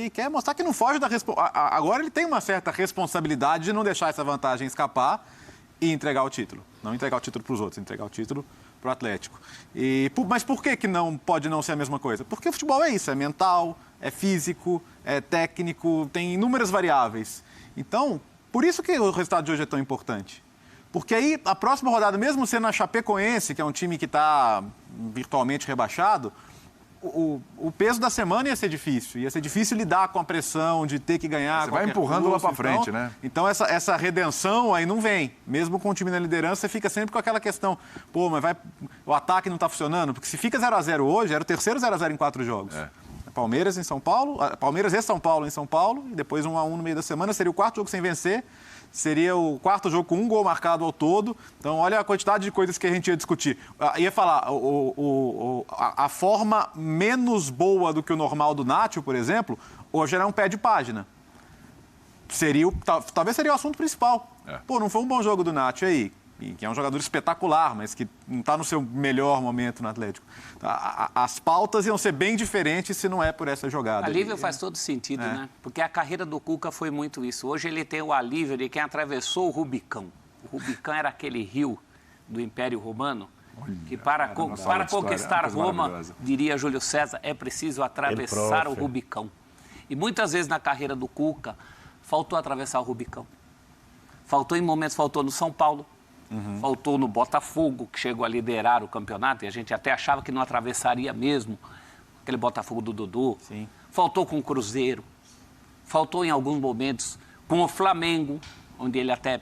e quer mostrar que não foge da responsabilidade. Agora ele tem uma certa responsabilidade de não deixar essa vantagem escapar e entregar o título. Não entregar o título para os outros, entregar o título para o Atlético. Mas por que não pode não ser a mesma coisa? Porque o futebol é isso, é mental, é físico, é técnico, tem inúmeras variáveis. Então, por isso que o resultado de hoje é tão importante. Porque aí, a próxima rodada, mesmo sendo a Chapecoense, que é um time que está virtualmente rebaixado, o peso da semana ia ser difícil. Ia ser difícil lidar com a pressão de ter que ganhar. Você vai empurrando lá para frente, né? Então, essa redenção aí não vem. Mesmo com o time na liderança, você fica sempre com aquela questão. Pô, mas o ataque não está funcionando? Porque se fica 0-0 hoje, era o terceiro 0-0 em 4 jogos. Palmeiras em São Paulo, Palmeiras e São Paulo em São Paulo, e depois 1-1 no meio da semana, seria o quarto jogo sem vencer. Seria o quarto jogo com 1 gol marcado ao todo. Então, olha a quantidade de coisas que a gente ia discutir. Ia falar, a forma menos boa do que o normal do Nacho, por exemplo, hoje era um pé de página. Talvez seria o assunto principal. Pô, não foi um bom jogo do Nacho aí, que é um jogador espetacular, mas que não está no seu melhor momento no Atlético. As pautas iam ser bem diferentes se não é por essa jogada. Alívio faz todo sentido, né? Porque a carreira do Cuca foi muito isso. Hoje ele tem o alívio de quem atravessou o Rubicão. O Rubicão era aquele rio do Império Romano que para conquistar Roma, diria Júlio César, é preciso atravessar o Rubicão. E muitas vezes na carreira do Cuca faltou atravessar o Rubicão. Faltou em momentos, faltou no São Paulo. Faltou no Botafogo, que chegou a liderar o campeonato, e a gente até achava que não atravessaria mesmo, aquele Botafogo do Dodô. Sim. Faltou com o Cruzeiro, faltou em alguns momentos com o Flamengo, onde ele até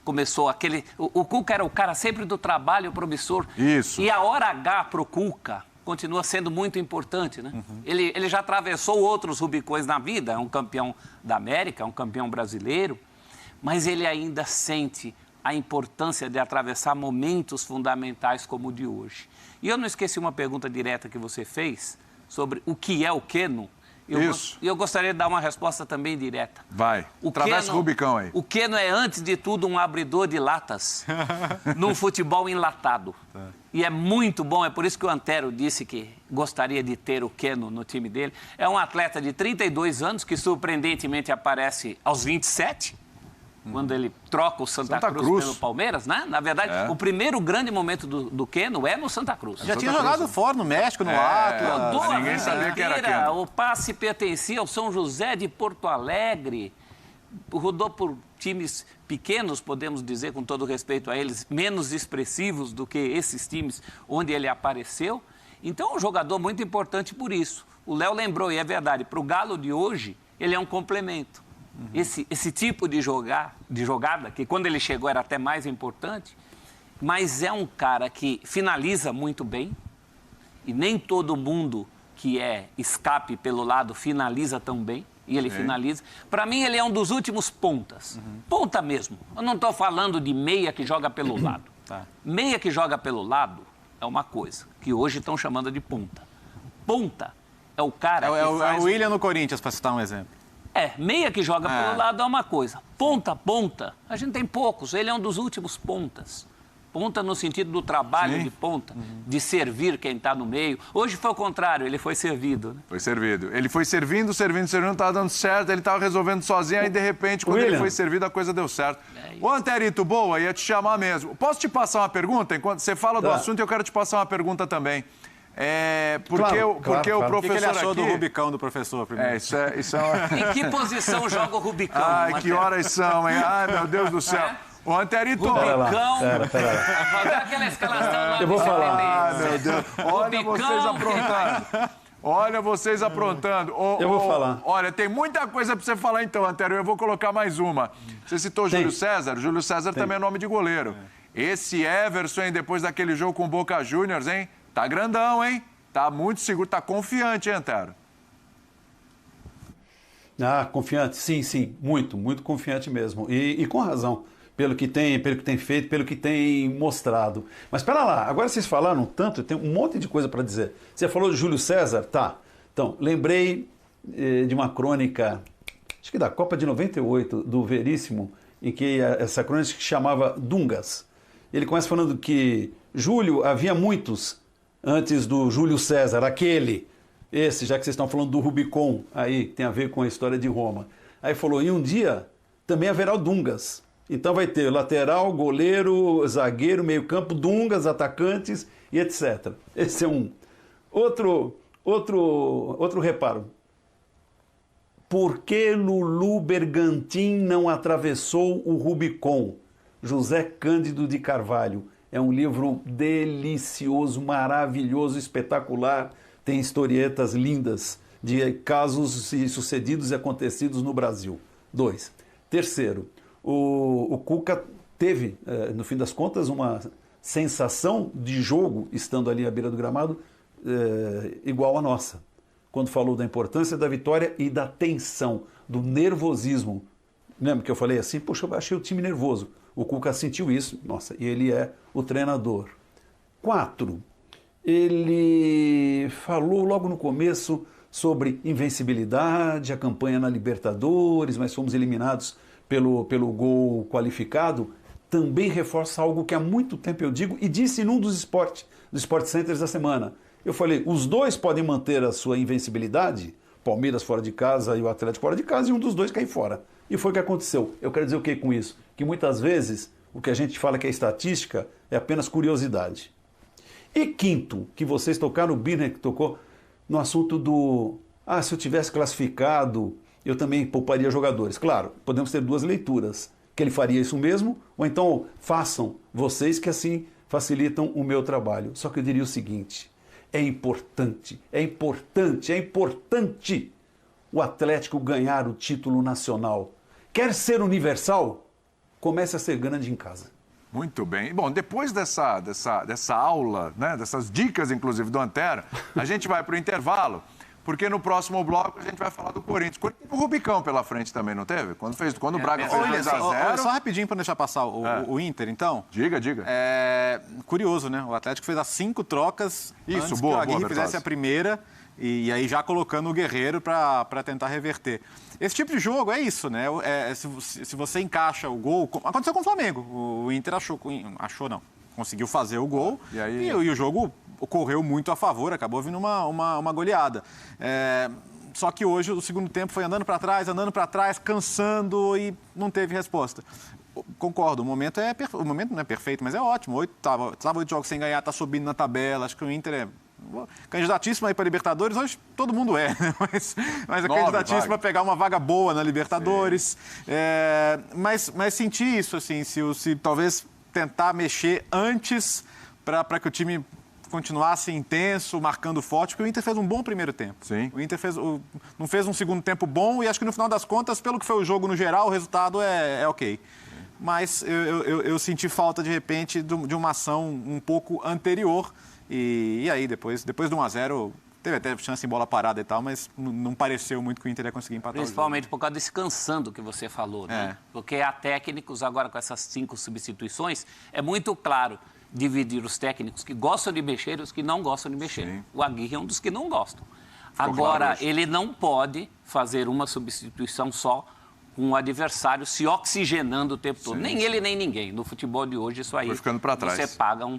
começou aquele... O Cuca era o cara sempre do trabalho promissor. Isso. E a hora H pro Cuca continua sendo muito importante, né? Ele já atravessou outros Rubicões na vida, é um campeão da América, é um campeão brasileiro, mas ele ainda sente a importância de atravessar momentos fundamentais como o de hoje. E eu não esqueci uma pergunta direta que você fez sobre o que é o Keno. E eu gostaria de dar uma resposta também direta. Vai, atravessa o Rubicão aí. O Keno é, antes de tudo, um abridor de latas num futebol enlatado. E é muito bom, é por isso que o Antero disse que gostaria de ter o Keno no time dele. É um atleta de 32 anos que, surpreendentemente, aparece aos 27, quando ele troca o Santa Cruz pelo Palmeiras, né? Na verdade, o primeiro grande momento do Keno é no Santa Cruz. Já tinha jogado fora, no México, no Atlas. Ninguém sabia que era Keno. O passe pertencia ao São José de Porto Alegre. Rodou por times pequenos, podemos dizer, com todo respeito a eles, menos expressivos do que esses times onde ele apareceu. Então, é um jogador muito importante por isso. O Léo lembrou, e é verdade, para o Galo de hoje, ele é um complemento. Esse tipo de jogada, que quando ele chegou era até mais importante, mas é um cara que finaliza muito bem, e nem todo mundo que é escape pelo lado finaliza tão bem, e ele finaliza. Para mim, ele é um dos últimos pontas. Ponta mesmo. Eu não estou falando de meia que joga pelo lado. Meia que joga pelo lado é uma coisa, que hoje estão chamando de ponta. Ponta é o cara que faz... É o William no Corinthians, para citar um exemplo. Meia que joga pelo lado é uma coisa. Ponta, a gente tem poucos. Ele é um dos últimos pontas. Ponta no sentido do trabalho de ponta, de servir quem está no meio. Hoje foi o contrário, ele foi servido. Né? Foi servido. Ele foi servindo, não estava dando certo, ele estava resolvendo sozinho, aí de repente, quando ele foi servido, a coisa deu certo. Ô, Anterito, boa, ia te chamar mesmo. Posso te passar uma pergunta? Enquanto você fala do assunto, eu quero te passar uma pergunta também. Porque o professor O que ele achou aqui... do Rubicão do professor primeiro? Isso é... Em que posição joga o Rubicão? Ai, que horas são, hein? Ai, meu Deus do céu. Ô, Anterito... Rubicão... Pera. Fazer aquela escalação... Eu vou falar. Ai, meu Deus. Olha vocês aprontando. Olha vocês aprontando. Eu vou falar. Olha, tem muita coisa para você falar então, Antero. Eu vou colocar mais uma. Você citou Júlio César. Júlio César também é nome de goleiro. Esse Everson, hein, depois daquele jogo com o Boca Juniors, hein? Tá grandão, hein? Tá muito seguro, tá confiante, hein, Antero? Confiante, sim, muito confiante mesmo. E com razão, pelo que tem feito, pelo que tem mostrado. Mas espera lá, agora vocês falaram tanto, tem um monte de coisa para dizer. Você falou de Júlio César? Tá. Então, lembrei de uma crônica, acho que da Copa de 98, do Veríssimo, em que essa crônica se chamava Dungas. Ele começa falando que Júlio, havia muitos antes do Júlio César, aquele esse, já que vocês estão falando do Rubicon, aí tem a ver com a história de Roma. Aí falou, e um dia também haverá o Dungas. Então vai ter lateral, goleiro, zagueiro, meio-campo, Dungas, atacantes e etc. Esse é um. Outro reparo. Por que Lulu Bergantin não atravessou o Rubicon? José Cândido de Carvalho. É um livro delicioso, maravilhoso, espetacular. Tem historietas lindas de casos sucedidos e acontecidos no Brasil. 2. Terceiro, o Cuca teve, no fim das contas, uma sensação de jogo, estando ali à beira do gramado, igual à nossa. Quando falou da importância da vitória e da tensão, do nervosismo. Lembra que eu falei assim, poxa, eu achei o time nervoso. O Cuca sentiu isso, nossa, e ele é o treinador. 4, ele falou logo no começo sobre invencibilidade, a campanha na Libertadores, mas fomos eliminados pelo gol qualificado. Também reforça algo que há muito tempo eu digo e disse num dos Sport Centers da semana. Eu falei, os dois podem manter a sua invencibilidade, Palmeiras fora de casa e o Atlético fora de casa, e um dos dois cair fora. E foi o que aconteceu. Eu quero dizer o que com isso? Que muitas vezes o que a gente fala que é estatística é apenas curiosidade. E quinto, que vocês tocaram, o Birner que tocou no assunto do... se eu tivesse classificado, eu também pouparia jogadores. Claro, podemos ter duas leituras. Que ele faria isso mesmo, ou então façam vocês que assim facilitam o meu trabalho. Só que eu diria o seguinte... É importante o Atlético ganhar o título nacional. Quer ser universal? Comece a ser grande em casa. Muito bem. Bom, depois dessa aula, né, dessas dicas, inclusive, do Antero, a gente vai para o intervalo, porque no próximo bloco a gente vai falar do Corinthians. O Rubicão pela frente também, não teve? Quando o Braga fez 2-0... Só rapidinho para não deixar passar o Inter, então. Diga. Curioso, né? O Atlético fez as 5 trocas antes que boa, o Aguirre fizesse a primeira e aí já colocando o Guerreiro para tentar reverter. Esse tipo de jogo é isso, né? Se você encaixa o gol... Aconteceu com o Flamengo. O Inter conseguiu fazer o gol e o jogo correu muito a favor, acabou vindo uma goleada. Só que hoje o segundo tempo foi andando para trás, cansando e não teve resposta. Concordo, o momento não é perfeito, mas é ótimo. 8 jogos sem ganhar, está subindo na tabela. Acho que o Inter é candidatíssimo aí para Libertadores. Hoje todo mundo é, mas é candidatíssimo para pegar uma vaga boa na Libertadores. Mas senti isso, assim, se talvez tentar mexer antes para que o time continuasse intenso, marcando forte, porque o Inter fez um bom primeiro tempo. Sim. O Inter não fez um segundo tempo bom e acho que no final das contas, pelo que foi o jogo no geral, o resultado é ok. Mas eu senti falta, de repente, de uma ação um pouco anterior e aí depois do 1-0... Teve até chance em bola parada e tal, mas não pareceu muito que o Inter ia conseguir empatar. Principalmente por causa desse cansando que você falou, né? Porque há técnicos, agora com essas 5 substituições, é muito claro dividir os técnicos que gostam de mexer e os que não gostam de mexer. Sim. O Aguirre é um dos que não gostam. Agora, ele não pode fazer uma substituição só com o adversário se oxigenando o tempo todo. Nem ele, nem ninguém. No futebol de hoje, isso aí... Foi ficando para trás. Você paga um